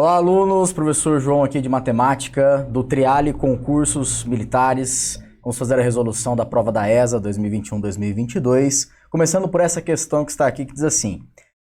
Olá, alunos, professor João aqui de matemática do Triale Concursos Militares. Vamos fazer a resolução da prova da ESA 2021-2022, começando por essa questão que está aqui, que diz assim: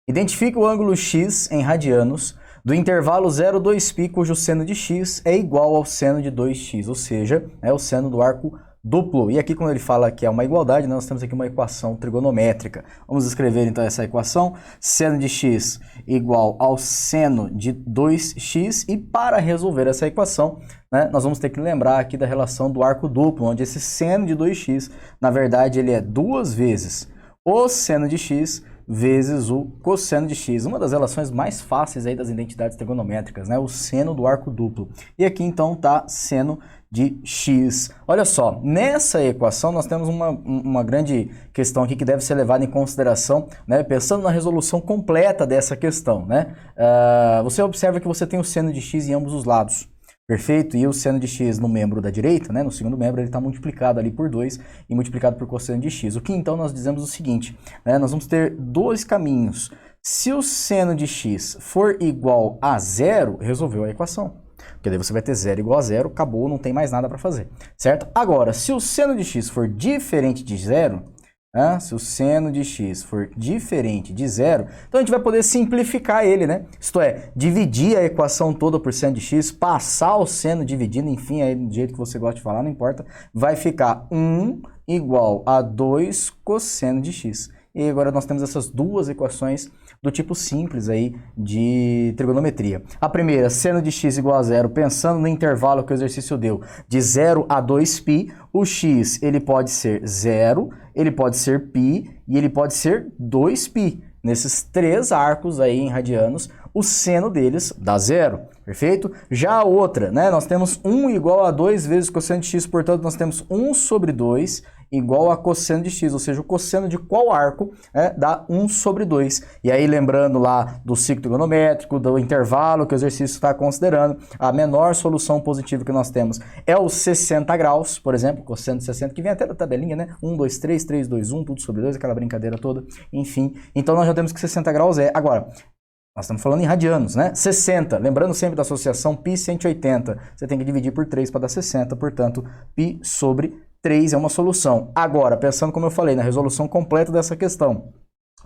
identifique o ângulo x em radianos do intervalo 0, 2π, cujo seno de x é igual ao seno de 2x, ou seja, é o seno do arco duplo. E aqui, quando ele fala que é uma igualdade, nós temos aqui uma equação trigonométrica. Vamos escrever então essa equação: seno de x igual ao seno de 2x, e para resolver essa equação, nós vamos ter que lembrar aqui da relação do arco duplo, onde esse seno de 2x, na verdade, ele é duas vezes o seno de x vezes o cosseno de x, uma das relações mais fáceis aí das identidades trigonométricas, o seno do arco duplo. E aqui então está seno de x. Olha só, nessa equação nós temos uma grande questão aqui que deve ser levada em consideração, pensando na resolução completa dessa questão. Você observa que você tem o seno de x em ambos os lados. Perfeito? E o seno de x no membro da direita, no segundo membro, ele está multiplicado ali por 2 e multiplicado por cosseno de x. O que então nós dizemos o seguinte, nós vamos ter dois caminhos. Se o seno de x for igual a zero, resolveu a equação. Porque daí você vai ter 0 igual a zero, acabou, não tem mais nada para fazer, certo? Agora, se o seno de x for diferente de zero, se o seno de x for diferente de zero, então a gente vai poder simplificar ele, Isto é, dividir a equação toda por seno de x, passar o seno dividindo, enfim, aí do jeito que você gosta de falar, não importa, vai ficar 1 igual a 2 cosseno de x. E agora nós temos essas duas equações do tipo simples aí de trigonometria. A primeira, seno de x igual a zero, pensando no intervalo que o exercício deu, de 0 a 2π, o x ele pode ser 0, ele pode ser π e ele pode ser 2π. Nesses três arcos aí em radianos, o seno deles dá zero, perfeito? Já a outra, nós temos 1 igual a 2 vezes cosseno de x, portanto nós temos 1 sobre 2 igual a cosseno de x, ou seja, o cosseno de qual arco dá 1 sobre 2. E aí, lembrando lá do ciclo trigonométrico, do intervalo que o exercício está considerando, a menor solução positiva que nós temos é os 60 graus, por exemplo, cosseno de 60, que vem até da tabelinha, 1, 2, 3, 3, 2, 1, tudo sobre 2, aquela brincadeira toda, enfim. Então, nós já temos que 60 graus é. Agora, nós estamos falando em radianos, 60, lembrando sempre da associação π 180, você tem que dividir por 3 para dar 60, portanto, π sobre 3 é uma solução. Agora, pensando como eu falei, na resolução completa dessa questão,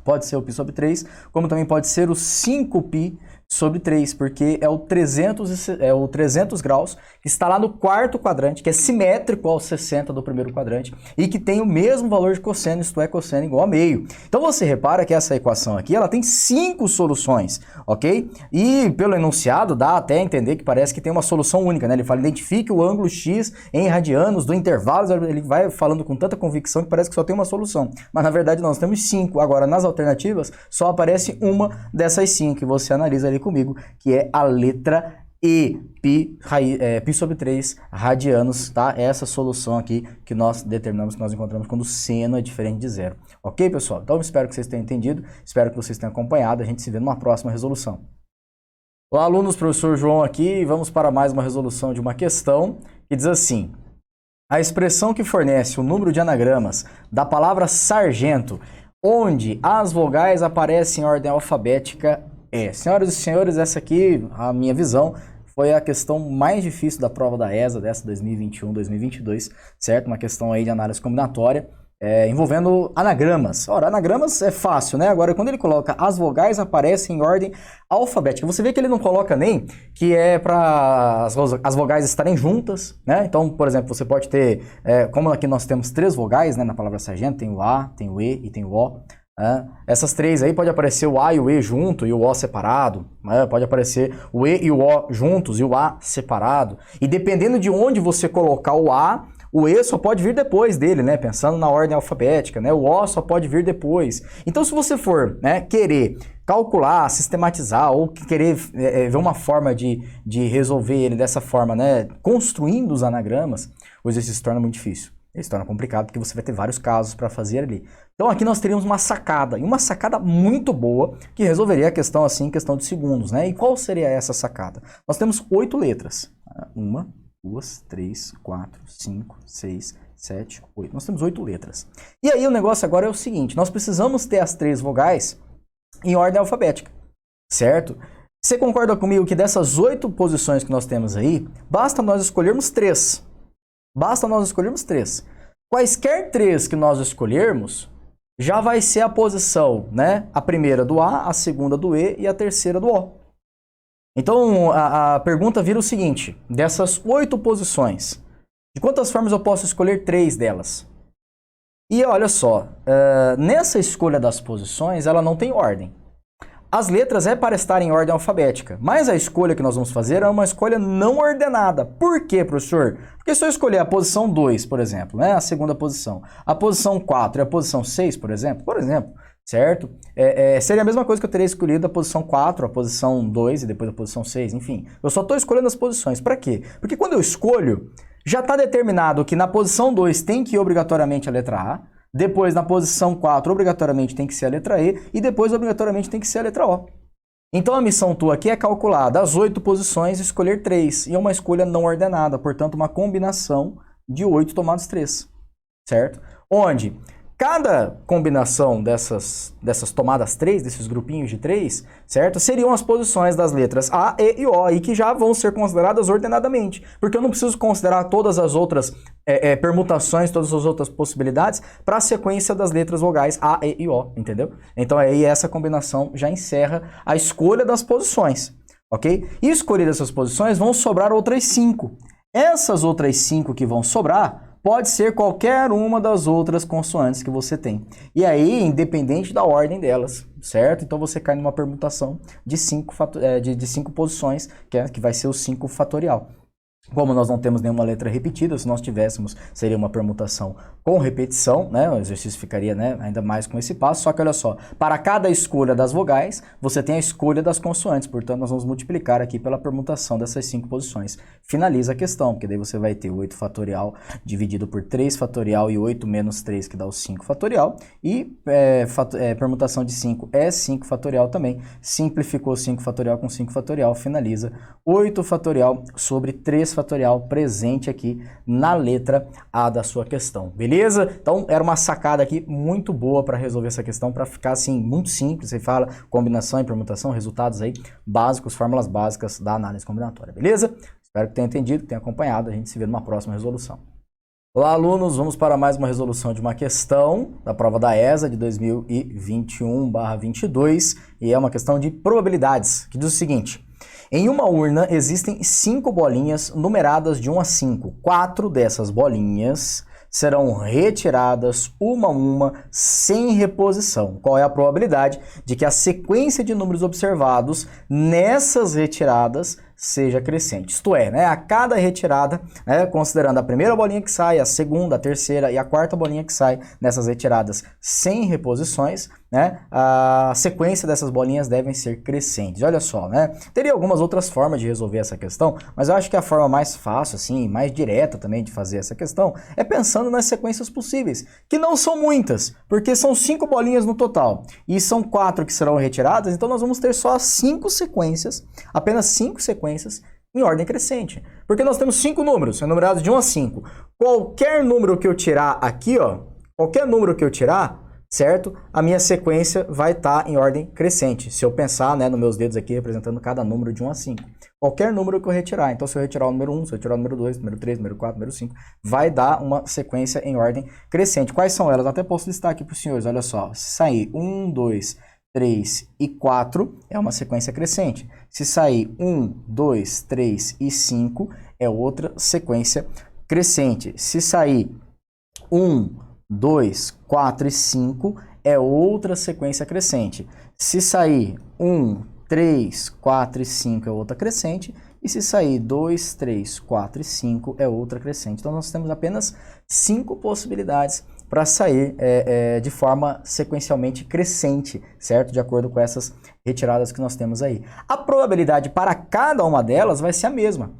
pode ser o π sobre 3, como também pode ser o 5π sobre 3, porque é o 300 graus, que está lá no quarto quadrante, que é simétrico ao 60 do primeiro quadrante, e que tem o mesmo valor de cosseno, isto é, cosseno igual a meio. Então você repara que essa equação aqui, ela tem 5 soluções, ok? E pelo enunciado dá até a entender que parece que tem uma solução única, Ele fala, identifique o ângulo x em radianos do intervalo, ele vai falando com tanta convicção que parece que só tem uma solução. Mas na verdade nós temos 5. Agora, nas alternativas, só aparece uma dessas 5, e você analisa ali comigo, que é a letra E, π sobre 3 radianos, tá? Essa solução aqui que nós determinamos, que nós encontramos quando o seno é diferente de zero. Ok, pessoal? Então, espero que vocês tenham entendido, espero que vocês tenham acompanhado, a gente se vê numa próxima resolução. Olá, alunos, professor João aqui, vamos para mais uma resolução de uma questão que diz assim: a expressão que fornece o número de anagramas da palavra sargento, onde as vogais aparecem em ordem alfabética, senhoras e senhores, essa aqui, a minha visão, foi a questão mais difícil da prova da ESA, dessa 2021-2022, certo? Uma questão aí de análise combinatória, envolvendo anagramas. Ora, anagramas é fácil, Agora, quando ele coloca as vogais aparecem em ordem alfabética, você vê que ele não coloca nem que é para as vogais estarem juntas, Então, por exemplo, você pode ter, como aqui nós temos 3 vogais, na palavra sargento, tem o A, tem o E e tem o O. Essas 3 aí pode aparecer o A e o E junto e o O separado, pode aparecer o E e o O juntos e o A separado, e dependendo de onde você colocar o A, o E só pode vir depois dele, pensando na ordem alfabética, o O só pode vir depois. Então, se você for querer calcular, sistematizar ou querer ver uma forma de resolver ele dessa forma, construindo os anagramas, o exercício se torna muito difícil. Ele se torna complicado porque você vai ter vários casos para fazer ali. Então aqui nós teríamos uma sacada, e uma sacada muito boa, que resolveria a questão assim em questão de segundos, E qual seria essa sacada? Nós temos 8 letras. 1, 2, 3, 4, 5, 6, 7, 8. Nós temos 8 letras. E aí o negócio agora é o seguinte, nós precisamos ter as 3 vogais em ordem alfabética, certo? Você concorda comigo que dessas 8 posições que nós temos aí, basta nós escolhermos 3. Basta nós escolhermos 3. Quaisquer 3 que nós escolhermos, já vai ser a posição, né? A primeira do A, a segunda do E e a terceira do O. Então, a pergunta vira o seguinte, dessas 8 posições, de quantas formas eu posso escolher 3 delas? E olha só, nessa escolha das posições, ela não tem ordem. As letras é para estar em ordem alfabética, mas a escolha que nós vamos fazer é uma escolha não ordenada. Por quê, professor? Porque se eu escolher a posição 2, por exemplo, né, a segunda posição, a posição 4 e a posição 6, por exemplo, certo? Seria a mesma coisa que eu teria escolhido a posição 4, a posição 2 e depois a posição 6, enfim. Eu só estou escolhendo as posições. Para quê? Porque quando eu escolho, já está determinado que na posição 2 tem que ir obrigatoriamente a letra A, depois na posição 4 obrigatoriamente tem que ser a letra E e depois obrigatoriamente tem que ser a letra O. Então a missão tua aqui é calcular das 8 posições escolher 3 e é uma escolha não ordenada, portanto uma combinação de 8 tomados 3, certo? Onde cada combinação dessas tomadas 3, desses grupinhos de 3, certo? Seriam as posições das letras A, E e O, e que já vão ser consideradas ordenadamente. Porque eu não preciso considerar todas as outras permutações, todas as outras possibilidades para a sequência das letras vogais A, E e O, entendeu? Então aí essa combinação já encerra a escolha das posições, ok? E escolhidas essas posições, vão sobrar outras 5. Essas outras 5 que vão sobrar pode ser qualquer uma das outras consoantes que você tem. E aí, independente da ordem delas, certo? Então você cai numa permutação de 5 posições, que vai ser o 5 fatorial. Como nós não temos nenhuma letra repetida, se nós tivéssemos, seria uma permutação com repetição, né? O exercício ficaria, né, ainda mais com esse passo, só que olha só, para cada escolha das vogais, você tem a escolha das consoantes, portanto nós vamos multiplicar aqui pela permutação dessas 5 posições. Finaliza a questão, porque daí você vai ter 8 fatorial dividido por 3 fatorial e 8 menos 3, que dá o 5 fatorial, e permutação de 5 é 5 fatorial também, simplificou 5 fatorial com 5 fatorial, finaliza 8 fatorial sobre 3 fatorial presente aqui na letra A da sua questão, beleza? Então era uma sacada aqui muito boa para resolver essa questão, para ficar assim muito simples. Você fala combinação e permutação, resultados aí básicos, fórmulas básicas da análise combinatória, beleza? Espero que tenha entendido, que tenha acompanhado. A gente se vê numa próxima resolução. Olá, alunos, vamos para mais uma resolução de uma questão da prova da ESA de 2021/22 e é uma questão de probabilidades, que diz o seguinte: em uma urna existem 5 bolinhas numeradas de 1 a 5. 4 dessas bolinhas serão retiradas uma a uma sem reposição. Qual é a probabilidade de que a sequência de números observados nessas retiradas seja crescente? Isto é, né, a cada retirada, né, considerando a primeira bolinha que sai, a segunda, a terceira e a quarta bolinha que sai nessas retiradas sem reposições, né, a sequência dessas bolinhas devem ser crescentes. Olha só, né, teria algumas outras formas de resolver essa questão, mas eu acho que a forma mais fácil, assim, mais direta também de fazer essa questão é pensando nas sequências possíveis, que não são muitas, porque são 5 bolinhas no total, e são 4 que serão retiradas, então nós vamos ter só 5 sequências, apenas 5 sequências em ordem crescente. Porque nós temos 5 números, enumerados de 1 a 5. Qualquer número que eu tirar aqui, ó, qualquer número que eu tirar, certo? A minha sequência vai estar em ordem crescente. Se eu pensar, né, nos meus dedos aqui, representando cada número de 1 a 5. Qualquer número que eu retirar. Então, se eu retirar o número 1, se eu retirar o número 2, número 3, número 4, número 5, vai dar uma sequência em ordem crescente. Quais são elas? Eu até posso listar aqui para os senhores. Olha só, se sair 1, 2, 3 e 4 é uma sequência crescente. Se sair 1, 2, 3 e 5 é outra sequência crescente. Se sair 1, 2, 4 e 5 é outra sequência crescente. Se sair 1, 3, 4 e 5 é outra crescente. E se sair 2, 3, 4 e 5 é outra crescente. Então nós temos apenas 5 possibilidades para sair de forma sequencialmente crescente, certo? De acordo com essas retiradas que nós temos aí. A probabilidade para cada uma delas vai ser a mesma,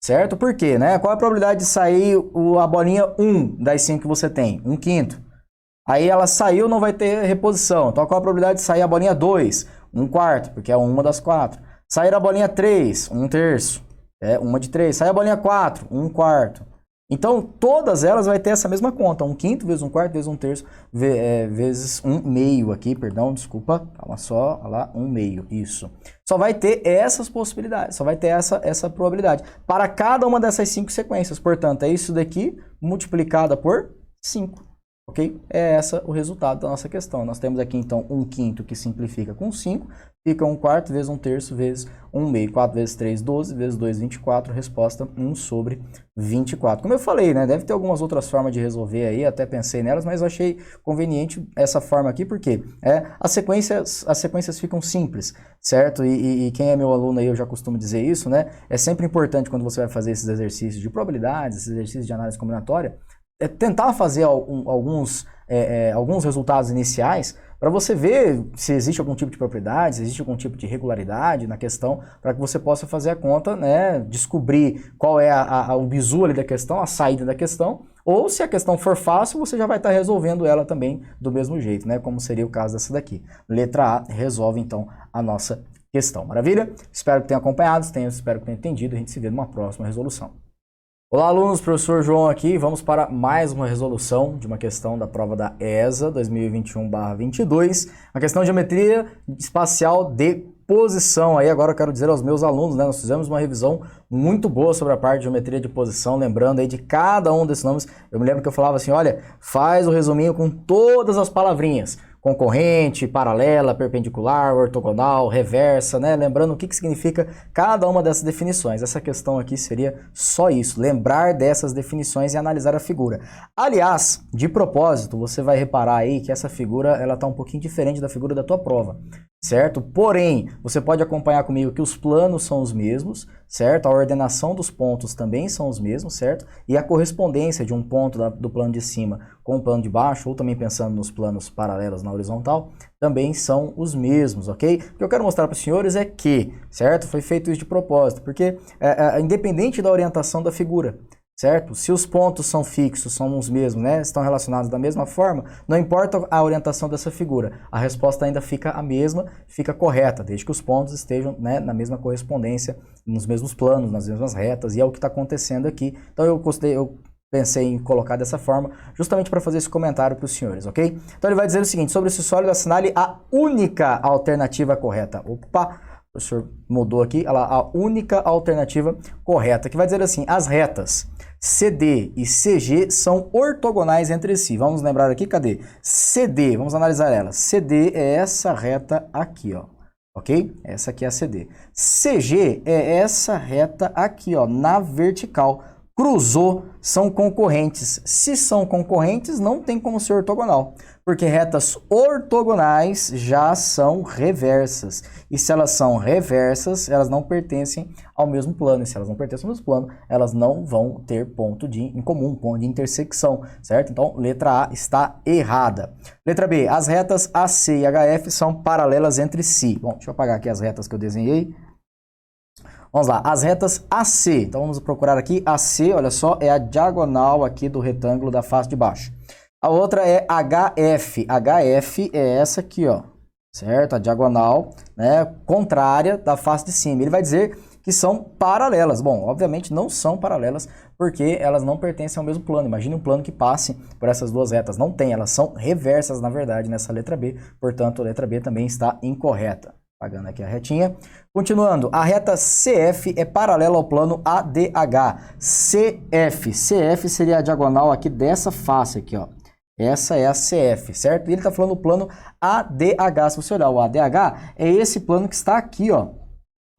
certo? Por quê, né? Qual é a probabilidade de sair a bolinha 1 das 5 que você tem? 1/5. Aí ela saiu, não vai ter reposição. Então qual a probabilidade de sair a bolinha 2? 1/4, porque é uma das 4. Sair a bolinha 3, 1/3. É uma de 3. Sair a bolinha 4, 1/4. Então, todas elas vai ter essa mesma conta, 1/5 vezes 1/4 vezes 1/3 vezes 1/2 aqui, perdão, desculpa, calma só, olha lá, 1/2, isso. só vai ter essas possibilidades, só vai ter essa probabilidade para cada uma dessas 5 sequências. Portanto, é isso daqui multiplicada por 5. Ok? É esse o resultado da nossa questão. Nós temos aqui, então, 1/5 que simplifica com 5, fica 1/4 vezes 1/3 vezes 1/2. 4 vezes 3, 12, vezes 2, 24. Resposta 1/24. Como eu falei, né? Deve ter algumas outras formas de resolver aí, até pensei nelas, mas eu achei conveniente essa forma aqui, porque as sequências ficam simples, certo? E quem é meu aluno aí, eu já costumo dizer isso, né? É sempre importante quando você vai fazer esses exercícios de probabilidades, esses exercícios de análise combinatória, tentar fazer alguns resultados iniciais para você ver se existe algum tipo de propriedade, se existe algum tipo de regularidade na questão, para que você possa fazer a conta, né, descobrir qual é o bizu ali da questão, a saída da questão, ou se a questão for fácil, você já vai estar resolvendo ela também do mesmo jeito, né, como seria o caso dessa daqui. Letra A resolve então a nossa questão. Maravilha? Espero que tenha acompanhado, espero que tenha entendido, a gente se vê numa próxima resolução. Olá, alunos, professor João aqui. Vamos para mais uma resolução de uma questão da prova da ESA 2021/22, uma questão de geometria espacial de posição. Aí agora eu quero dizer aos meus alunos, né, nós fizemos uma revisão muito boa sobre a parte de geometria de posição, lembrando aí de cada um desses nomes. Eu me lembro que eu falava assim, olha, faz o resuminho com todas as palavrinhas. Concorrente, paralela, perpendicular, ortogonal, reversa, né? Lembrando o que significa cada uma dessas definições. Essa questão aqui seria só isso, lembrar dessas definições e analisar a figura. Aliás, de propósito, você vai reparar aí que essa figura, ela tá um pouquinho diferente da figura da tua prova, certo? Porém, você pode acompanhar comigo que os planos são os mesmos, certo? A ordenação dos pontos também são os mesmos, certo? E a correspondência de um ponto do plano de cima com o plano de baixo, ou também pensando nos planos paralelos na horizontal, também são os mesmos, ok? O que eu quero mostrar para os senhores é que, certo? Foi feito isso de propósito, porque independente da orientação da figura, certo? Se os pontos são fixos, são os mesmos, né? Estão relacionados da mesma forma, não importa a orientação dessa figura, a resposta ainda fica a mesma, fica correta, desde que os pontos estejam, né, na mesma correspondência, nos mesmos planos, nas mesmas retas, e é o que está acontecendo aqui. Então eu pensei em colocar dessa forma, justamente para fazer esse comentário para os senhores, ok? Então ele vai dizer o seguinte, sobre esse sólido assinale a única alternativa correta. Opa! O professor mudou aqui, olha lá, a única alternativa correta, que vai dizer assim, as retas CD e CG são ortogonais entre si. Vamos lembrar aqui, cadê? CD, vamos analisar ela. CD é essa reta aqui, ó, ok? Essa aqui é a CD. CG é essa reta aqui, ó, na vertical. Cruzou, são concorrentes. Se são concorrentes, não tem como ser ortogonal, porque retas ortogonais já são reversas. E se elas são reversas, elas não pertencem ao mesmo plano. E se elas não pertencem ao mesmo plano, elas não vão ter ponto em comum, ponto de intersecção, certo? Então, letra A está errada. Letra B, as retas AC e HF são paralelas entre si. Bom, deixa eu apagar aqui as retas que eu desenhei. Vamos lá, as retas AC, então vamos procurar aqui, AC, olha só, é a diagonal aqui do retângulo da face de baixo. A outra é HF, HF é essa aqui, ó, certo? A diagonal, né, contrária da face de cima. Ele vai dizer que são paralelas. Bom, obviamente não são paralelas, porque elas não pertencem ao mesmo plano. Imagine um plano que passe por essas duas retas. Não tem, elas são reversas, na verdade, nessa letra B, portanto, a letra B também está incorreta. Apagando aqui a retinha. Continuando, a reta CF é paralela ao plano ADH. CF seria a diagonal aqui dessa face aqui, ó. Essa é a CF, certo? E ele está falando do plano ADH. Se você olhar o ADH, é esse plano que está aqui, ó.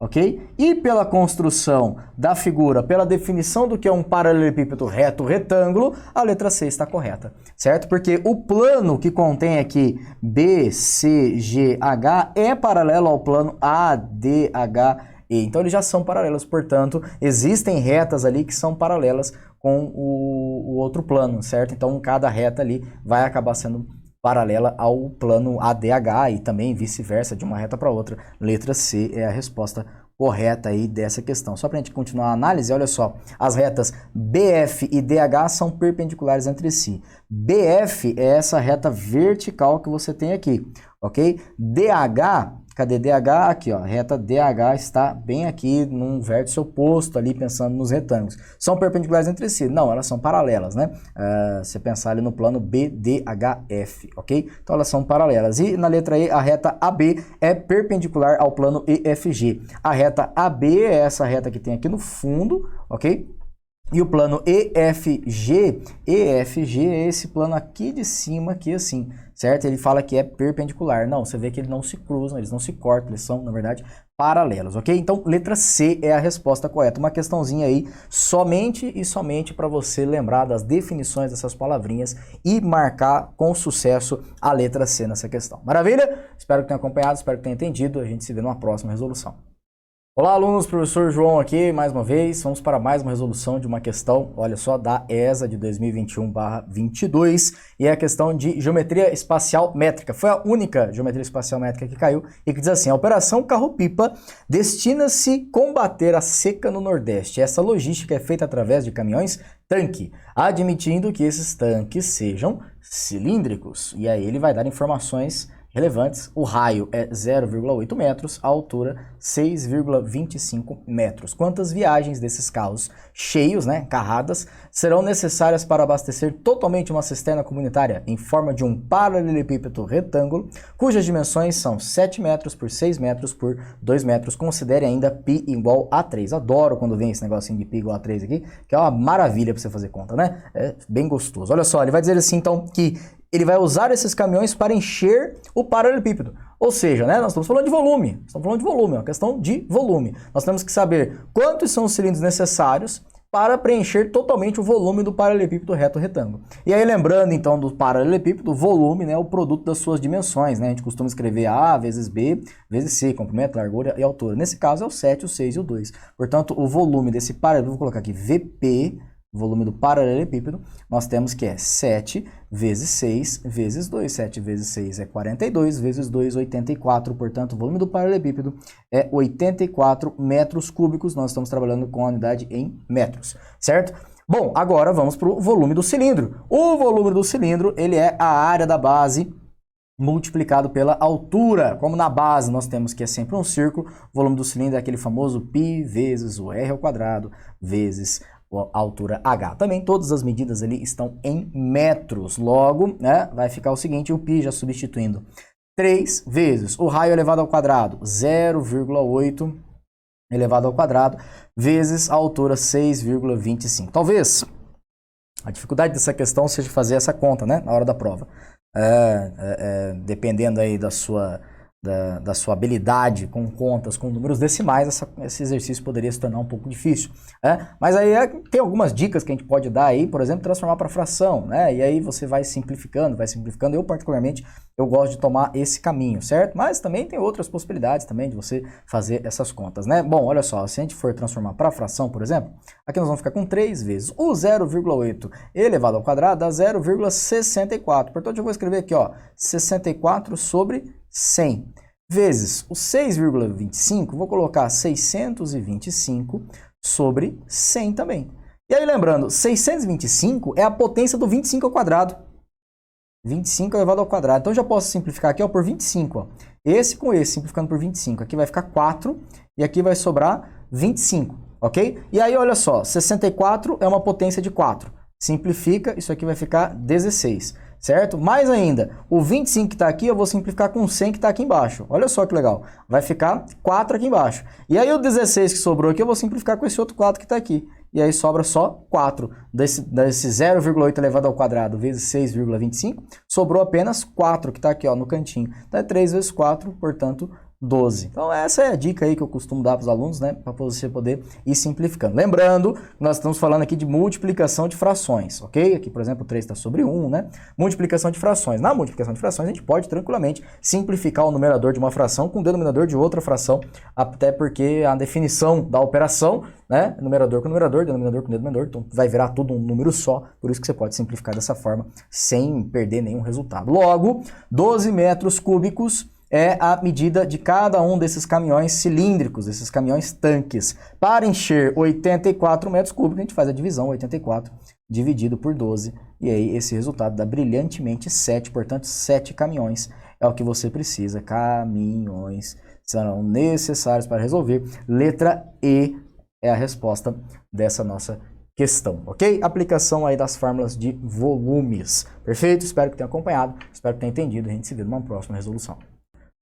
Ok? E pela construção da figura, pela definição do que é um paralelepípedo reto retângulo, a letra C está correta, certo? Porque o plano que contém aqui BCGH é paralelo ao plano ADHE. Então eles já são paralelos, portanto, existem retas ali que são paralelas com o outro plano, certo? Então cada reta ali vai acabar sendo paralela ao plano ADH e também vice-versa, de uma reta para outra. Letra C é a resposta correta aí dessa questão. Só para a gente continuar a análise, olha só, as retas BF e DH são perpendiculares entre si. BF é essa reta vertical que você tem aqui, ok? DH, Cadê DH? Aqui, ó, a reta DH está bem aqui num vértice oposto ali, pensando nos retângulos. São perpendiculares entre si? Não, elas são paralelas, né? Você pensar ali no plano BDHF, ok? Então elas são paralelas. E na letra E, a reta AB é perpendicular ao plano EFG. A reta AB é essa reta que tem aqui no fundo, ok? E o plano EFG é esse plano aqui de cima, aqui assim, certo? Ele fala que é perpendicular. Não, você vê que eles não se cruzam, eles não se cortam, eles são, na verdade, paralelos, ok? Então, letra C é a resposta correta. Uma questãozinha aí, somente e somente para você lembrar das definições dessas palavrinhas e marcar com sucesso a letra C nessa questão. Maravilha? Espero que tenha acompanhado, espero que tenha entendido. A gente se vê numa próxima resolução. Olá, alunos, professor João aqui, mais uma vez, vamos para mais uma resolução de uma questão, olha só, da ESA de 2021/22, e é a questão de geometria espacial métrica. Foi a única geometria espacial métrica que caiu e que diz assim: a operação carro-pipa destina-se combater a seca no Nordeste. Essa logística é feita através de caminhões-tanque, admitindo que esses tanques sejam cilíndricos. E aí ele vai dar informações relevantes. O raio é 0,8 metros, a altura 6,25 metros. Quantas viagens desses carros cheios, né, carradas, serão necessárias para abastecer totalmente uma cisterna comunitária em forma de um paralelepípedo retângulo, cujas dimensões são 7 metros por 6 metros por 2 metros. Considere ainda π igual a 3. Adoro quando vem esse negocinho de π igual a 3 aqui, que é uma maravilha para você fazer conta, né? É bem gostoso. Olha só, ele vai dizer assim, então, que ele vai usar esses caminhões para encher o paralelepípedo. Ou seja, né, nós estamos falando de volume. É uma questão de volume. Nós temos que saber quantos são os cilindros necessários para preencher totalmente o volume do paralelepípedo reto retângulo. E aí, lembrando então do paralelepípedo, o volume, né, é o produto das suas dimensões, né? A gente costuma escrever A vezes B vezes C, comprimento, largura e altura. Nesse caso é o 7, o 6 e o 2. Portanto, o volume desse paralelepípedo, vou colocar aqui VP, volume do paralelepípedo, nós temos que é 7 vezes 6 vezes 2. 7 vezes 6 é 42, vezes 2, 84. Portanto, o volume do paralelepípedo é 84 metros cúbicos. Nós estamos trabalhando com a unidade em metros, certo? Bom, agora vamos para o volume do cilindro. O volume do cilindro, ele é a área da base multiplicado pela altura. Como na base nós temos que é sempre um círculo, o volume do cilindro é aquele famoso π vezes o r ao quadrado vezes a altura h. Também todas as medidas ali estão em metros. Logo, né, vai ficar o seguinte, o π já substituindo 3 vezes o raio elevado ao quadrado, 0,8 elevado ao quadrado, vezes a altura 6,25. Talvez a dificuldade dessa questão seja fazer essa conta, né, na hora da prova. Dependendo aí da sua habilidade com contas, com números decimais, esse exercício poderia se tornar um pouco difícil. Mas aí tem algumas dicas que a gente pode dar aí, por exemplo, transformar para fração, né? E aí você vai simplificando. Eu particularmente, eu gosto de tomar esse caminho, certo? Mas também tem outras possibilidades também de você fazer essas contas, né? Bom, olha só, se a gente for transformar para fração, por exemplo, aqui nós vamos ficar com 3 vezes o 0,8 elevado ao quadrado dá 0,64. Portanto, eu vou escrever aqui, ó, 64 sobre 100 vezes o 6,25, vou colocar 625 sobre 100 também. E aí, lembrando, 625 é a potência do 25 ao quadrado. 25 elevado ao quadrado. Então, eu já posso simplificar aqui, ó, por 25. Ó. Esse com esse, simplificando por 25. Aqui vai ficar 4 e aqui vai sobrar 25, ok? E aí, olha só, 64 é uma potência de 4. Simplifica, isso aqui vai ficar 16. Certo? Mais ainda, o 25 que está aqui, eu vou simplificar com o 100 que está aqui embaixo. Olha só que legal. Vai ficar 4 aqui embaixo. E aí o 16 que sobrou aqui, eu vou simplificar com esse outro 4 que está aqui. E aí sobra só 4. Desse 0,8 elevado ao quadrado vezes 6,25, sobrou apenas 4 que está aqui, ó, no cantinho. Então é 3 vezes 4, portanto, 12. Então essa é a dica aí que eu costumo dar para os alunos, né, para você poder ir simplificando. Lembrando, nós estamos falando aqui de multiplicação de frações, ok? Aqui, por exemplo, 3 está sobre 1, né? Multiplicação de frações. Na multiplicação de frações, a gente pode tranquilamente simplificar o numerador de uma fração com o denominador de outra fração, até porque a definição da operação, né, numerador com numerador, denominador com denominador, então vai virar tudo um número só, por isso que você pode simplificar dessa forma sem perder nenhum resultado. Logo, 12 metros cúbicos é a medida de cada um desses caminhões cilíndricos, esses caminhões tanques. Para encher 84 metros cúbicos, a gente faz a divisão, 84 dividido por 12, e aí esse resultado dá brilhantemente 7, portanto 7 caminhões é o que você precisa, caminhões serão necessários para resolver. Letra E é a resposta dessa nossa questão, ok? Aplicação aí das fórmulas de volumes. Perfeito? Espero que tenha acompanhado, espero que tenha entendido. A gente se vê numa próxima resolução.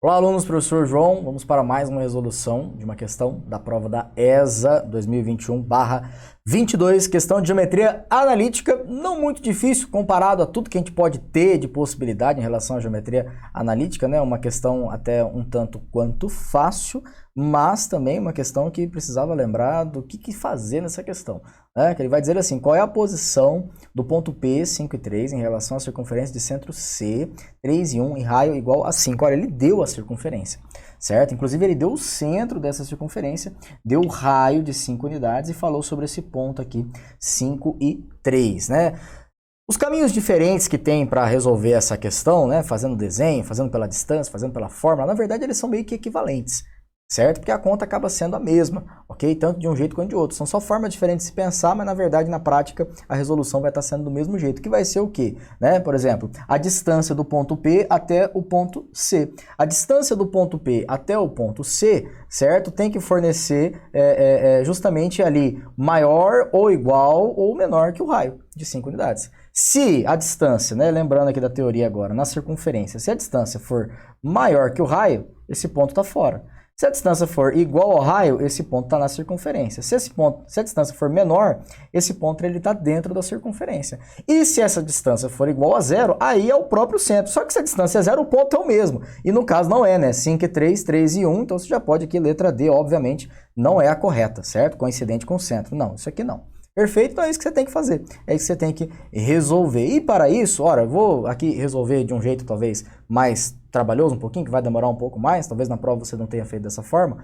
Olá, alunos, professor João. Vamos para mais uma resolução de uma questão da prova da ESA 2021/22, questão de geometria analítica, não muito difícil comparado a tudo que a gente pode ter de possibilidade em relação à geometria analítica, né? Uma questão até um tanto quanto fácil, mas também uma questão que precisava lembrar do que fazer nessa questão. Que ele vai dizer assim, qual é a posição do ponto P, 5 e 3, em relação à circunferência de centro C, 3 e 1, em raio igual a 5. Olha, ele deu a circunferência, certo? Inclusive, ele deu o centro dessa circunferência, deu o raio de 5 unidades e falou sobre esse ponto aqui, 5 e 3, né? Os caminhos diferentes que tem para resolver essa questão, né? Fazendo desenho, fazendo pela distância, fazendo pela fórmula, na verdade, eles são meio que equivalentes. Certo? Porque a conta acaba sendo a mesma, ok? Tanto de um jeito quanto de outro. São só formas diferentes de se pensar, mas na verdade, na prática, a resolução vai estar sendo do mesmo jeito. Que vai ser o quê? Né? Por exemplo, a distância do ponto P até o ponto C. A distância do ponto P até o ponto C, certo? Tem que fornecer justamente ali maior ou igual ou menor que o raio de 5 unidades. Se a distância, né, lembrando aqui da teoria agora, na circunferência, se a distância for maior que o raio, esse ponto está fora. Se a distância for igual ao raio, esse ponto está na circunferência. Se a distância for menor, esse ponto está dentro da circunferência. E se essa distância for igual a zero, aí é o próprio centro. Só que se a distância é zero, o ponto é o mesmo. E no caso não é, né? 5 e 3, 3 e 1. Então você já pode aqui, letra D, obviamente, não é a correta, certo? Coincidente com o centro. Não, isso aqui não. Perfeito? Então é isso que você tem que fazer. É isso que você tem que resolver. E para isso, ora, eu vou aqui resolver de um jeito talvez mais trabalhoso um pouquinho, que vai demorar um pouco mais, talvez na prova você não tenha feito dessa forma,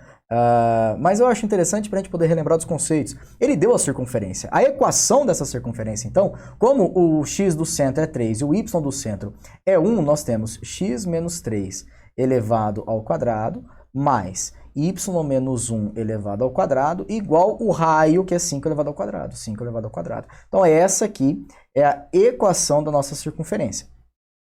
mas eu acho interessante para a gente poder relembrar dos conceitos. Ele deu a circunferência. A equação dessa circunferência, então, como o x do centro é 3 e o y do centro é 1, nós temos x menos 3 elevado ao quadrado mais y menos 1 elevado ao quadrado igual o raio, que é 5 elevado ao quadrado. 5 elevado ao quadrado. Então, essa aqui é a equação da nossa circunferência.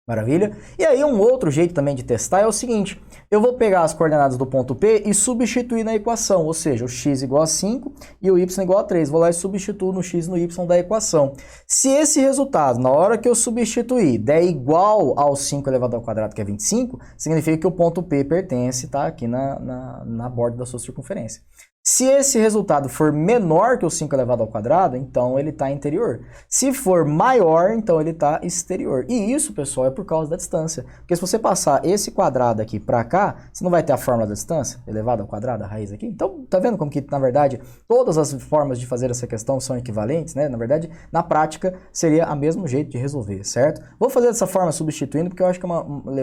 Maravilha? E aí um outro jeito também de testar é o seguinte, eu vou pegar as coordenadas do ponto P e substituir na equação, ou seja, o x igual a 5 e o y igual a 3. Vou lá e substituo no x e no y da equação. Se esse resultado, na hora que eu substituir, der igual ao 5 elevado ao quadrado, que é 25, significa que o ponto P pertence, tá, aqui na borda da sua circunferência. Se esse resultado for menor que o 5 elevado ao quadrado, então ele está interior. Se for maior, então ele está exterior. E isso, pessoal, é por causa da distância. Porque se você passar esse quadrado aqui para cá, você não vai ter a fórmula da distância elevado ao quadrado, a raiz aqui. Então, tá vendo como que, na verdade, todas as formas de fazer essa questão são equivalentes, né? Na verdade, na prática, seria o mesmo jeito de resolver, certo? Vou fazer dessa forma substituindo, porque eu acho que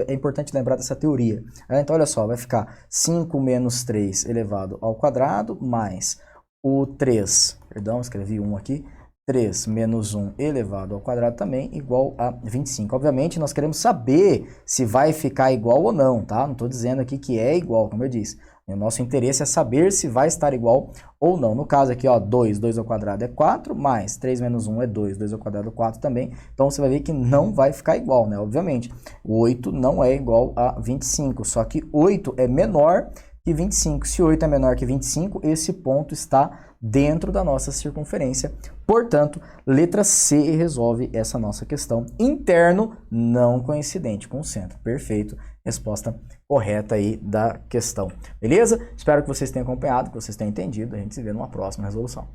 é importante lembrar dessa teoria. Então, olha só, vai ficar 5 menos 3 elevado ao quadrado, mais o 3, perdão, escrevi 1 aqui, 3 menos 1 elevado ao quadrado também igual a 25. Obviamente, nós queremos saber se vai ficar igual ou não, tá? Não estou dizendo aqui que é igual, como eu disse. O nosso interesse é saber se vai estar igual ou não. No caso aqui, ó, 2 ao quadrado é 4, mais 3 menos 1 é 2 ao quadrado é 4 também. Então, você vai ver que não vai ficar igual, né? Obviamente, 8 não é igual a 25, só que 8 é menor que 25. Se 8 é menor que 25, esse ponto está dentro da nossa circunferência. Portanto, letra C resolve essa nossa questão. Interno não coincidente com o centro. Perfeito. Resposta correta aí da questão. Beleza? Espero que vocês tenham acompanhado, que vocês tenham entendido. A gente se vê numa próxima resolução.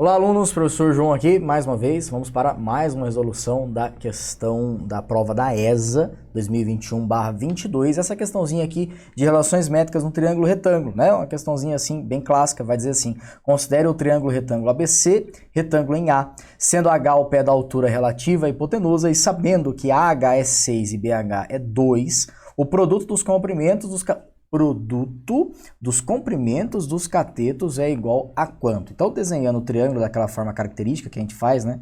Olá, alunos, professor João aqui, mais uma vez, vamos para mais uma resolução da questão da prova da ESA 2021/22, essa questãozinha aqui de relações métricas no triângulo retângulo, né? Uma questãozinha assim, bem clássica, vai dizer assim, considere o triângulo retângulo ABC, retângulo em A, sendo H o pé da altura relativa à hipotenusa e sabendo que AH é 6 e BH é 2, o produto dos comprimentos dos catetos é igual a quanto? Então, desenhando o triângulo daquela forma característica que a gente faz, né?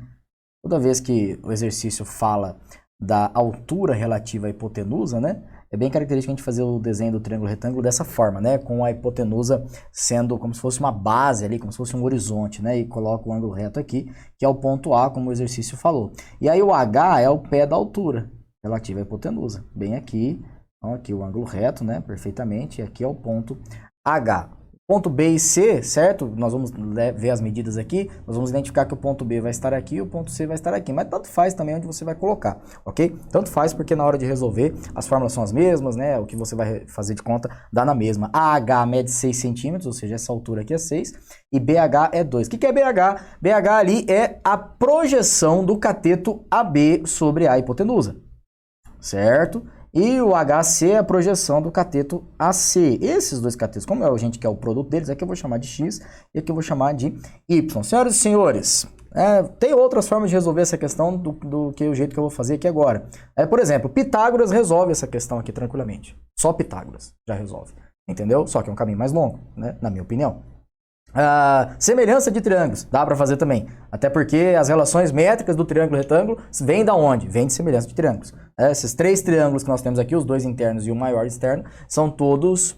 Toda vez que o exercício fala da altura relativa à hipotenusa, né? É bem característico a gente fazer o desenho do triângulo retângulo dessa forma, né? Com a hipotenusa sendo como se fosse uma base ali, como se fosse um horizonte, né? E coloca o ângulo reto aqui, que é o ponto A, como o exercício falou. E aí o H é o pé da altura relativa à hipotenusa, bem aqui. Então, aqui o ângulo reto, né? Perfeitamente. E aqui é o ponto H. Ponto B e C, certo? Nós vamos ver as medidas aqui. Nós vamos identificar que o ponto B vai estar aqui e o ponto C vai estar aqui. Mas tanto faz também onde você vai colocar, ok? Tanto faz porque na hora de resolver as fórmulas são as mesmas, né? O que você vai fazer de conta dá na mesma. AH mede 6 centímetros, ou seja, essa altura aqui é 6. E BH é 2. O que é BH? BH ali é a projeção do cateto AB sobre a hipotenusa, certo? E o HC é a projeção do cateto AC. Esses dois catetos, como a gente quer o produto deles, aqui eu vou chamar de X e aqui eu vou chamar de Y. Senhoras e senhores, tem outras formas de resolver essa questão do que o jeito que eu vou fazer aqui agora. Por exemplo, Pitágoras resolve essa questão aqui tranquilamente. Só Pitágoras já resolve, entendeu? Só que é um caminho mais longo, né? Na minha opinião. Semelhança de triângulos, dá para fazer também. Até porque as relações métricas do triângulo retângulo vêm da onde? Vêm de semelhança de triângulos. Esses 3 triângulos que nós temos aqui, os 2 internos e o maior externo, são todos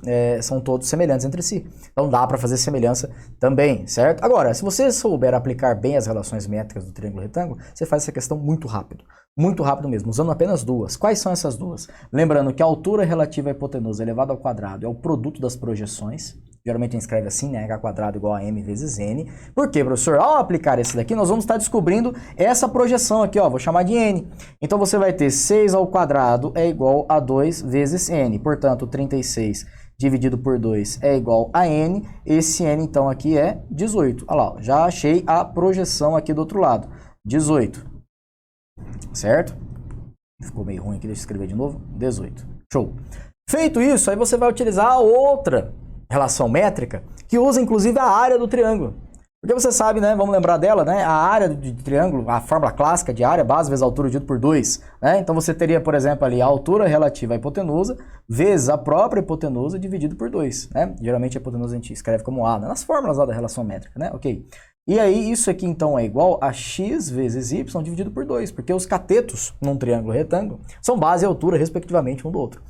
semelhantes entre si. Então dá para fazer semelhança também, certo? Agora, se você souber aplicar bem as relações métricas do triângulo retângulo, você faz essa questão muito rápido mesmo, usando apenas duas. Quais são essas duas? Lembrando que a altura relativa à hipotenusa elevada ao quadrado é o produto das projeções. Geralmente a gente escreve assim, né? H² igual a M vezes N. Por quê, professor? Ao aplicar esse daqui, nós vamos estar descobrindo essa projeção aqui, ó. Vou chamar de N. Então você vai ter 6 ao quadrado é igual a 2 vezes N. Portanto, 36 dividido por 2 é igual a N. Esse N, então, aqui é 18. Olha lá, ó, já achei a projeção aqui do outro lado. 18. Certo? Ficou meio ruim aqui, deixa eu escrever de novo. 18. Show. Feito isso, aí você vai utilizar a outra relação métrica, que usa inclusive a área do triângulo. Porque você sabe, né? Vamos lembrar dela, né? A área de triângulo, a fórmula clássica de área, base vezes a altura dividido por 2. Né? Então você teria, por exemplo, ali a altura relativa à hipotenusa vezes a própria hipotenusa dividido por 2. Né? Geralmente a hipotenusa a gente escreve como A, né? Nas fórmulas lá da relação métrica, né? Ok. E aí isso aqui então é igual a x vezes y dividido por 2, porque os catetos num triângulo retângulo são base e altura respectivamente um do outro.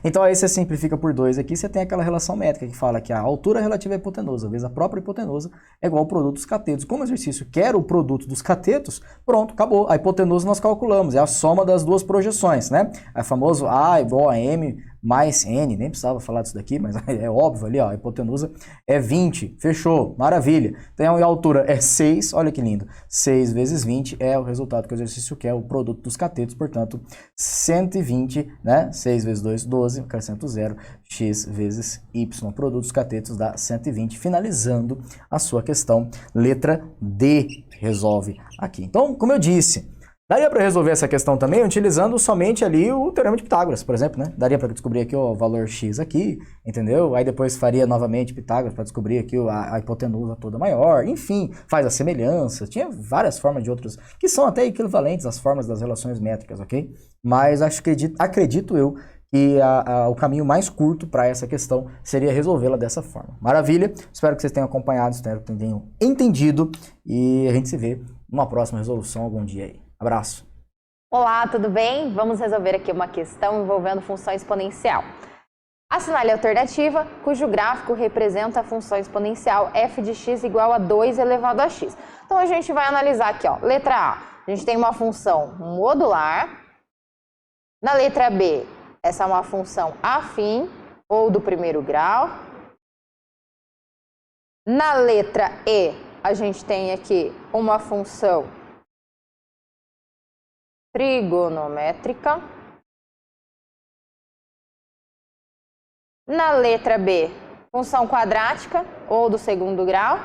Então aí você simplifica por 2 aqui, você tem aquela relação métrica que fala que a altura relativa à hipotenusa vezes a própria hipotenusa é igual ao produto dos catetos. Como o exercício quer o produto dos catetos, pronto, acabou. A hipotenusa nós calculamos, é a soma das duas projeções, né? É famoso A igual a M mais N, nem precisava falar disso daqui, mas é óbvio ali, ó, a hipotenusa é 20, fechou, maravilha. Então a altura é 6, olha que lindo, 6 vezes 20 é o resultado que o exercício quer, o produto dos catetos, portanto, 120, né, 6 vezes 2, 12, acrescento 0, x vezes y, produto dos catetos dá 120, finalizando a sua questão, letra D, resolve aqui. Então, como eu disse, daria para resolver essa questão também utilizando somente ali o Teorema de Pitágoras, por exemplo, né? Daria para descobrir aqui o valor x aqui, entendeu? Aí depois faria novamente Pitágoras para descobrir aqui a hipotenusa toda maior. Enfim, faz a semelhança. Tinha várias formas de outros, que são até equivalentes às formas das relações métricas, ok? Mas acredito eu que o caminho mais curto para essa questão seria resolvê-la dessa forma. Maravilha? Espero que vocês tenham acompanhado, espero que tenham entendido e a gente se vê numa próxima resolução algum dia aí. Abraço! Olá, tudo bem? Vamos resolver aqui uma questão envolvendo função exponencial. Assinale a alternativa cujo gráfico representa a função exponencial f de x igual a 2 elevado a x. Então a gente vai analisar aqui, ó. Letra A, a gente tem uma função modular. Na letra B, essa é uma função afim ou do primeiro grau. Na letra E, a gente tem aqui uma função trigonométrica. Na letra B, função quadrática ou do segundo grau.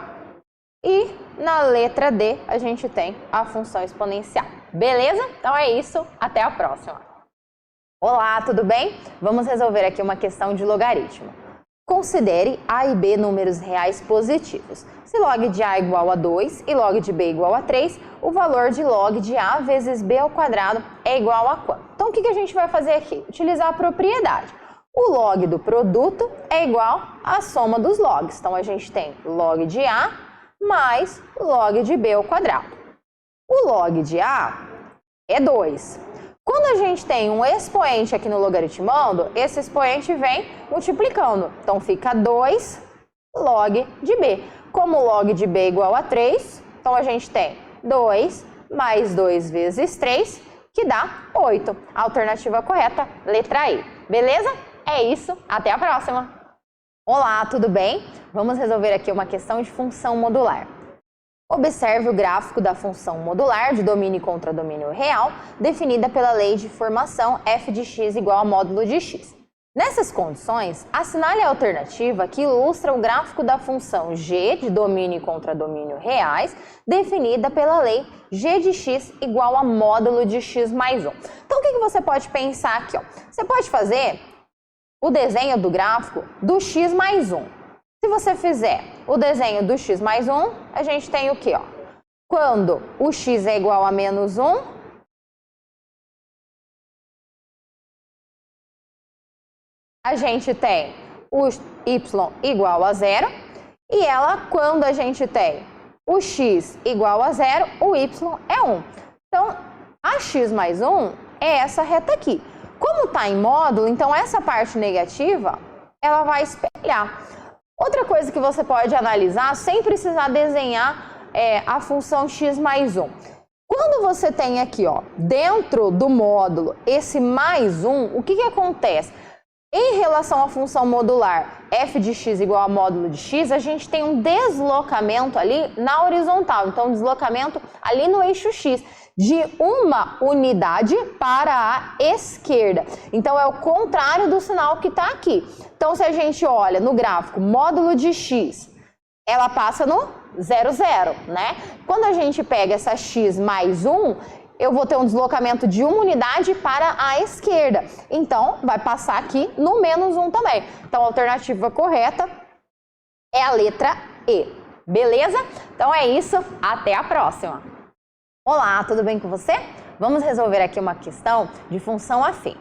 E na letra D, a gente tem a função exponencial. Beleza? Então é isso. Até a próxima. Olá, tudo bem? Vamos resolver aqui uma questão de logaritmo. Considere A e B números reais positivos. Se log de A igual a 2 e log de B igual a 3, o valor de log de A vezes B ao quadrado é igual a quanto? Então, o que a gente vai fazer aqui? Utilizar a propriedade. O log do produto é igual à soma dos logs. Então, a gente tem log de A mais log de B ao quadrado. O log de A é 2. Quando a gente tem um expoente aqui no logaritmando, esse expoente vem multiplicando. Então, fica 2 log de B. Como log de B é igual a 3, então a gente tem 2 mais 2 vezes 3, que dá 8. A alternativa correta, letra E. Beleza? É isso, até a próxima! Olá, tudo bem? Vamos resolver aqui uma questão de função modular. Observe o gráfico da função modular de domínio contra domínio real, definida pela lei de formação f de x igual a módulo de x. Nessas condições, assinale a alternativa que ilustra o gráfico da função g de domínio contra domínio reais, definida pela lei g de x igual a módulo de x mais 1. Então, o que você pode pensar aqui? Você pode fazer o desenho do gráfico do x mais 1. Se você fizer o desenho do x mais 1, a gente tem o quê? Quando o x é igual a menos 1, a gente tem o y igual a 0, e quando a gente tem o x igual a 0, o y é 1. Então, a x mais 1 é essa reta aqui. Como está em módulo, então essa parte negativa, ela vai espelhar. Outra coisa que você pode analisar, sem precisar desenhar a função x mais 1. Quando você tem aqui, dentro do módulo, esse mais 1, o que acontece? Em relação à função modular f de x igual a módulo de x, a gente tem um deslocamento ali na horizontal. Então, um deslocamento ali no eixo x, de uma unidade para a esquerda. Então, é o contrário do sinal que está aqui. Então, se a gente olha no gráfico módulo de x, ela passa no 0, 0, né? Quando a gente pega essa x mais 1, eu vou ter um deslocamento de uma unidade para a esquerda. Então, vai passar aqui no menos 1 também. Então, a alternativa correta é a letra E. Beleza? Então, é isso. Até a próxima! Olá, tudo bem com você? Vamos resolver aqui uma questão de função afim.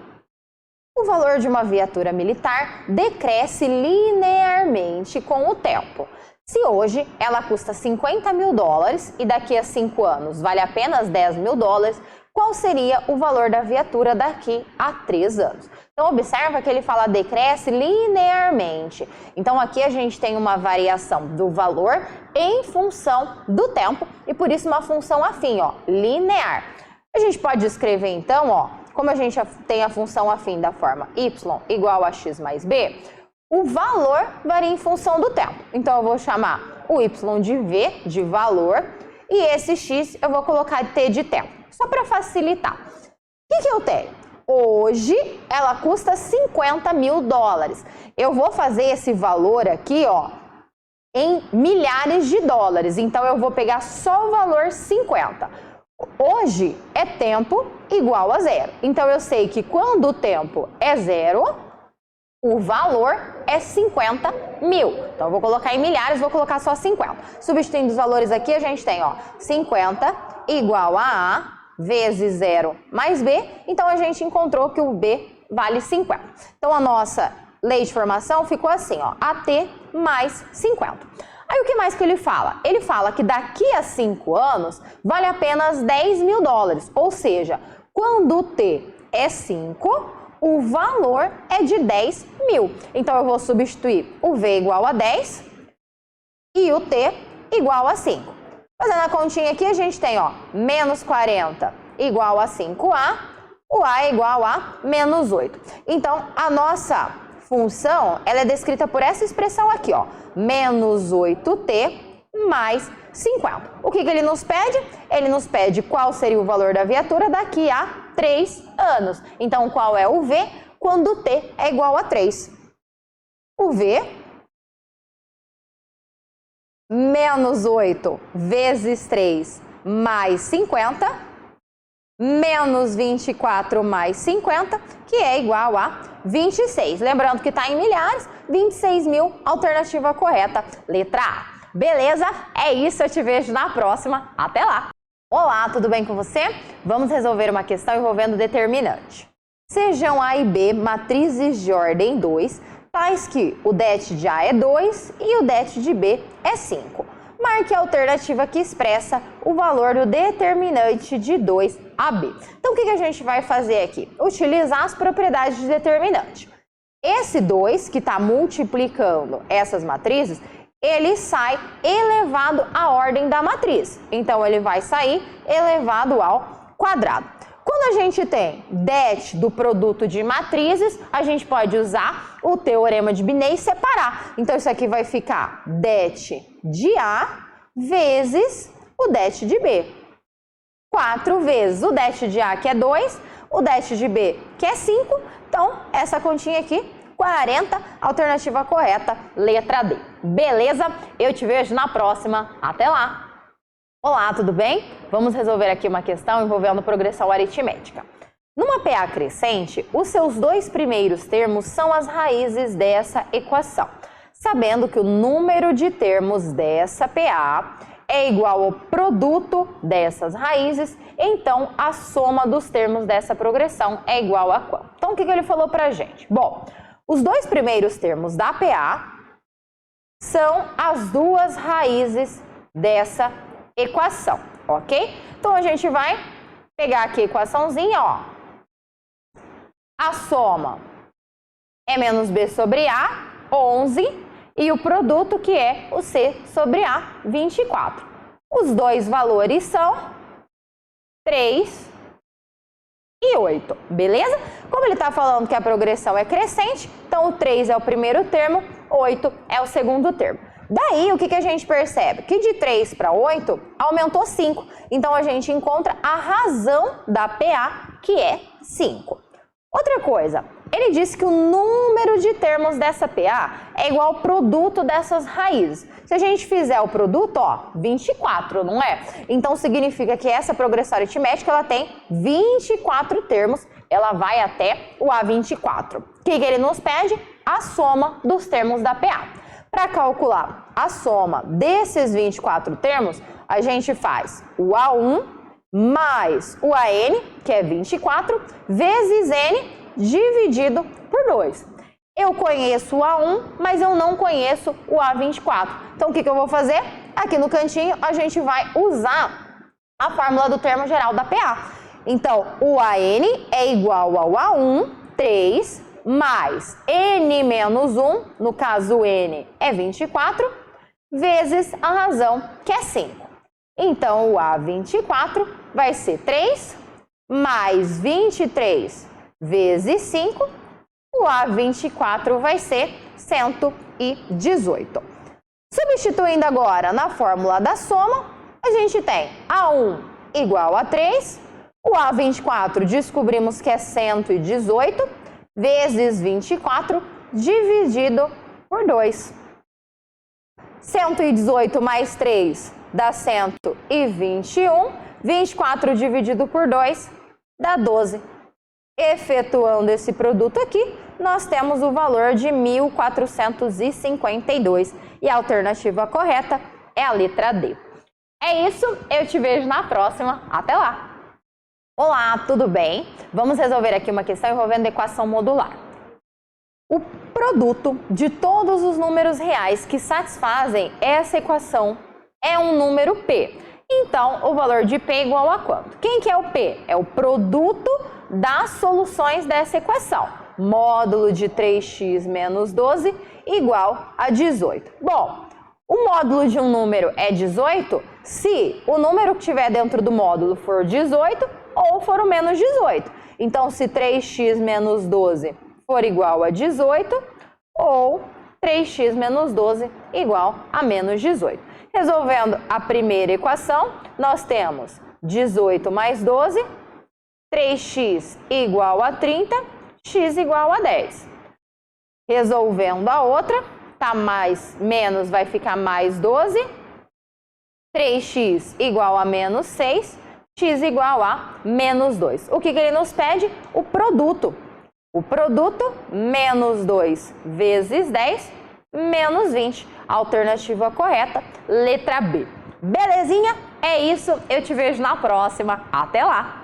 O valor de uma viatura militar decresce linearmente com o tempo. Se hoje ela custa 50 mil dólares e daqui a 5 anos vale apenas 10 mil dólares, qual seria o valor da viatura daqui a 3 anos? Então, observa que ele fala decresce linearmente. Então, aqui a gente tem uma variação do valor em função do tempo e, por isso, uma função afim, linear. A gente pode escrever, então, como a gente tem a função afim da forma y igual a x mais b, o valor varia em função do tempo. Então, eu vou chamar o y de v, de valor, e esse x eu vou colocar t de tempo, só para facilitar. O que eu tenho? Hoje, ela custa 50 mil dólares. Eu vou fazer esse valor aqui, em milhares de dólares. Então, eu vou pegar só o valor 50. Hoje é tempo igual a 0. Então, eu sei que quando o tempo é 0, o valor é 50 mil. Então, eu vou colocar em milhares, vou colocar só 50. Substituindo os valores aqui, a gente tem, 50 igual a A vezes 0 mais B. Então, a gente encontrou que o B vale 50. Então, a nossa lei de formação ficou assim, AT mais 50. Aí, o que mais que ele fala? Ele fala que daqui a 5 anos vale apenas 10 mil dólares. Ou seja, quando o T é 5, o valor é de 10 mil. Então, eu vou substituir o V igual a 10 e o T igual a 5. Fazendo a continha aqui, a gente tem, menos 40 igual a 5A, o A é igual a menos 8. Então, a nossa função, ela é descrita por essa expressão aqui, menos 8T mais 50. O que ele nos pede? Ele nos pede qual seria o valor da viatura daqui a 3 anos. Então, qual é o V quando o T é igual a 3? O V menos 8 vezes 3 mais 50, menos 24 mais 50, que é igual a 26. Lembrando que está em milhares, 26 mil, alternativa correta, letra A. Beleza? É isso, eu te vejo na próxima. Até lá! Olá, tudo bem com você? Vamos resolver uma questão envolvendo determinante. Sejam A e B matrizes de ordem 2, tais que o det de A é 2 e o det de B é 5. Marque a alternativa que expressa o valor do determinante de 2AB. Então, o que a gente vai fazer aqui? Utilizar as propriedades de determinante. Esse 2, que está multiplicando essas matrizes, ele sai elevado à ordem da matriz. Então, ele vai sair elevado ao quadrado. Quando Quando a gente tem det do produto de matrizes, a gente pode usar o teorema de Binet e separar. Então, isso aqui vai ficar det de A vezes o det de B. 4 vezes o det de A, que é 2, o det de B, que é 5. Então, essa continha aqui, 40, alternativa correta, letra D. Beleza? Eu te vejo na próxima. Até lá! Olá, tudo bem? Vamos resolver aqui uma questão envolvendo progressão aritmética. Numa PA crescente, os seus dois primeiros termos são as raízes dessa equação. Sabendo que o número de termos dessa PA é igual ao produto dessas raízes, então a soma dos termos dessa progressão é igual a quanto? Então, o que ele falou pra gente? Bom, os dois primeiros termos da PA são as duas raízes dessa equação, ok? Então, a gente vai pegar aqui a equaçãozinha, ó. A soma é menos B sobre A, 11, e o produto, que é o C sobre A, 24. Os dois valores são 3 e 8, beleza? Como ele está falando que a progressão é crescente, então o 3 é o primeiro termo, 8 é o segundo termo. Daí, o que a gente percebe? Que de 3 para 8, aumentou 5. Então, a gente encontra a razão da PA, que é 5. Outra coisa, ele disse que o número de termos dessa PA é igual ao produto dessas raízes. Se a gente fizer o produto, ó, 24, não é? Então, significa que essa progressão aritmética, ela tem 24 termos, ela vai até o A24. O que ele nos pede? A soma dos termos da PA. Para calcular a soma desses 24 termos, a gente faz o A1 mais o AN, que é 24, vezes N dividido por 2. Eu conheço o A1, mas eu não conheço o A24. Então, o que eu vou fazer? Aqui no cantinho, a gente vai usar a fórmula do termo geral da PA. Então, o AN é igual ao A1, 3, mais N menos 1, no caso N é 24, vezes a razão, que é 5. Então, o A24 vai ser 3 mais 23 vezes 5, o A24 vai ser 118. Substituindo agora na fórmula da soma, a gente tem A1 igual a 3, o A24 descobrimos que é 118, vezes 24 dividido por 2. 118 mais 3 dá 121, 24 dividido por 2 dá 12. Efetuando esse produto aqui, nós temos o valor de 1.452 e a alternativa correta é a letra D. É isso, eu te vejo na próxima. Até lá! Olá, tudo bem? Vamos resolver aqui uma questão envolvendo equação modular. O produto de todos os números reais que satisfazem essa equação é um número P. Então, o valor de P é igual a quanto? Quem que é o P? É o produto das soluções dessa equação. Módulo de 3x menos 12 igual a 18. Bom, o módulo de um número é 18 se o número que estiver dentro do módulo for 18 ou for o menos 18. Então, se 3x menos 12 for igual a 18 ou 3x menos 12 igual a menos 18. Resolvendo a primeira equação, nós temos 18 mais 12, 3x igual a 30, x igual a 10. Resolvendo a outra, tá mais, menos vai ficar mais 12, 3x igual a menos 6, x igual a menos 2. O que ele nos pede? O produto. O produto, menos 2 vezes 10, menos 20. Alternativa correta, letra B. Belezinha? É isso, eu te vejo na próxima. Até lá!